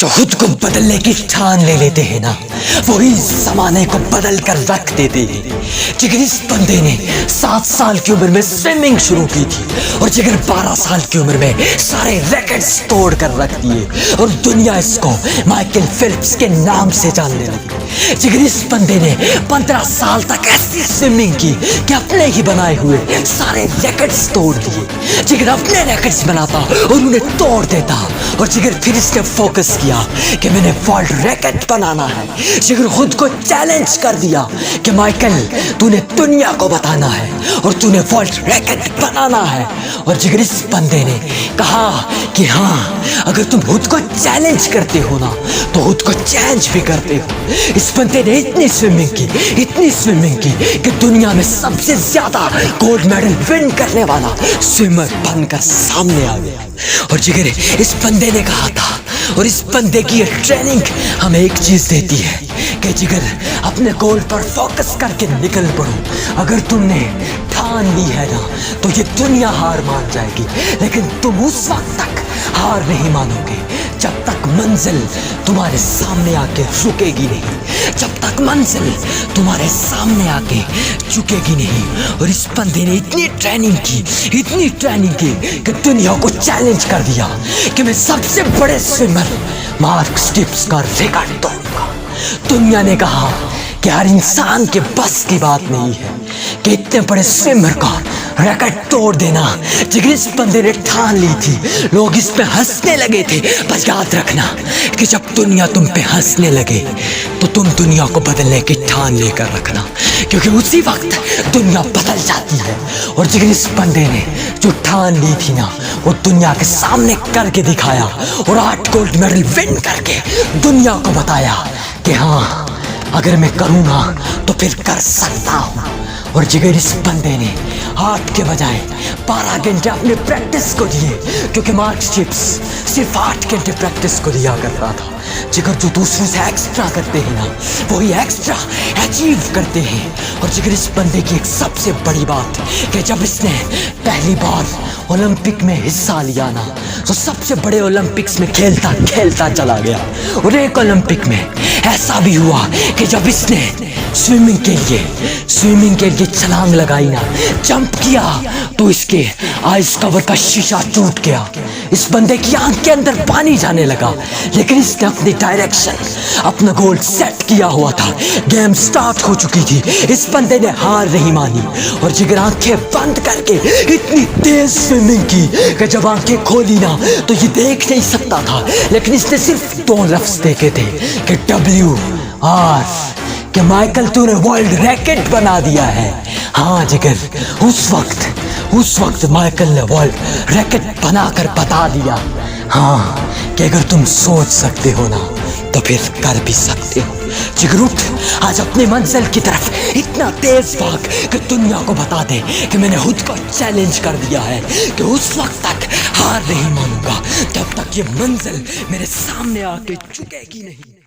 جو خود کو بدلنے کی ٹھان لے لیتے ہیں نا، وہی زمانے کو بدل کر رکھ دیتے ہیں۔ جگر اس بندے نے 7 سال کی عمر میں سوئمنگ شروع کی تھی، اور جگر 12 سال کی عمر میں سارے ریکارڈز توڑ کر رکھ دیے، اور دنیا اس کو مائیکل فیلپس کے نام سے جاننے لگی۔ جگر اس بندے نے 15 سال تک ایسی سوئمنگ کی کہ اپنے ہی بنائے ہوئے سارے ریکارڈز توڑ دیے۔ جگر اپنے ریکارڈز بناتا اور انہیں توڑ دیتا، اور جگر پھر اس نے فوکس کیا کہ میں نے ورلڈ ریکارڈ بنانا ہے۔ جگر خود کو چیلنج کر دیا کہ مائیکل تو نے دنیا کو بتانا ہے اور تو نے ورلڈ ریکارڈ بنانا ہے۔ اور جگر اس بندے نے کہا کہ ہاں، اگر تم خود کو چیلنج کرتے ہو نا تو خود کو چینج بھی کرتے ہو۔ اس بندے نے اتنی سوئمنگ کی کہ دنیا میں سب سے زیادہ گولڈ میڈل ون کرنے والا سوئمر بن کر سامنے آ گیا۔ اور جگر اس بندے نے کہا تھا، اور اس بندے کی یہ ٹریننگ ہمیں ایک چیز دیتی ہے کہ جگر اپنے گول پر فوکس کر کے نکل پڑو۔ اگر تم نے ٹھان لی ہے نا تو یہ دنیا ہار مان جائے گی، لیکن تم اس وقت تک ہار نہیں مانو گے جب تک منزل تمہارے سامنے آ کے رکے گی نہیں، جب تک منزل تمہارے سامنے آ کے چکے گی نہیں۔ اور اس بندے نے اتنی ٹریننگ کی کہ دنیا کو چیلنج کر دیا کہ میں سب سے بڑے سوئمر مارک اسٹپس کا ریکارڈ توڑوں گا۔ دنیا نے کہا کہ ہر انسان کے بس کی بات نہیں ہے کہ اتنے بڑے سوئمر کا ریکارڈ توڑ دینا۔ جگر اس بندے نے ٹھان لی تھی، لوگ اس پہ ہنسنے لگے تھے، بس یاد رکھنا کہ جب دنیا تم پہ ہنسنے لگے تو تم دنیا کو بدلنے کی ٹھان لے کر رکھنا، کیونکہ اسی وقت دنیا بدل جاتی ہے۔ اور جگر اس بندے نے جو ٹھان لی تھی نا وہ دنیا کے سامنے کر کے دکھایا، اور 8 گولڈ میڈل ون کر کے دنیا کو بتایا کہ ہاں، اگر میں کروں گا تو پھر کر سکتا ہوں۔ اور جگر اس بندے نے 8 کے بجائے 12 گھنٹے اپنے پریکٹس کو دیے، کیونکہ مارک اسٹپس صرف 8 گھنٹے پریکٹس کو دیا کرتا تھا۔ جگر جو دوسروں سے ایکسٹرا کرتے ہیں نا وہی ایکسٹرا اچیو کرتے ہیں۔ اور جگر اس بندے کی ایک سب سے بڑی بات کہ جب اس نے پہلی بار اولمپک میں حصہ لیا نا تو سب سے بڑے اولمپکس میں کھیلتا چلا گیا۔ اور ایک اولمپک میں ایسا بھی ہوا کہ جب اس نے سوئمنگ کے لیے چھلانگ لگائی نا، جمپ کیا تو اس کے آئس کور کا شیشہ ٹوٹ گیا۔ اس بندے کی آنکھ کے اندر پانی جانے لگا، لیکن اس نے اپنی ڈائریکشن، اپنا گول سیٹ کیا ہوا تھا۔ گیم سٹارٹ ہو چکی تھی، اس بندے نے ہار نہیں مانی، اور جگر آنکھیں بند کر کے اتنی تیز سوئمنگ کی کہ جب آنکھیں کھولی نا تو یہ دیکھ نہیں سکتا تھا، لیکن اس نے صرف 2 لفظ دیکھے تھے کہ WR، کہ مائیکل تو نے ورلڈ ریکارڈ بنا دیا ہے۔ ہاں جگر، اس وقت مائیکل نے ورلڈ ریکارڈ بنا کر بتا دیا ہاں کہ اگر تم سوچ سکتے ہو نا تو پھر کر بھی سکتے ہو۔ جگر اٹھ، آج اپنی منزل کی طرف اتنا تیز بھاگ کہ دنیا کو بتا دے کہ میں نے خود کو چیلنج کر دیا ہے کہ اس وقت تک ہار نہیں مانوں گا جب تک یہ منزل میرے سامنے آ کے چکے گی نہیں۔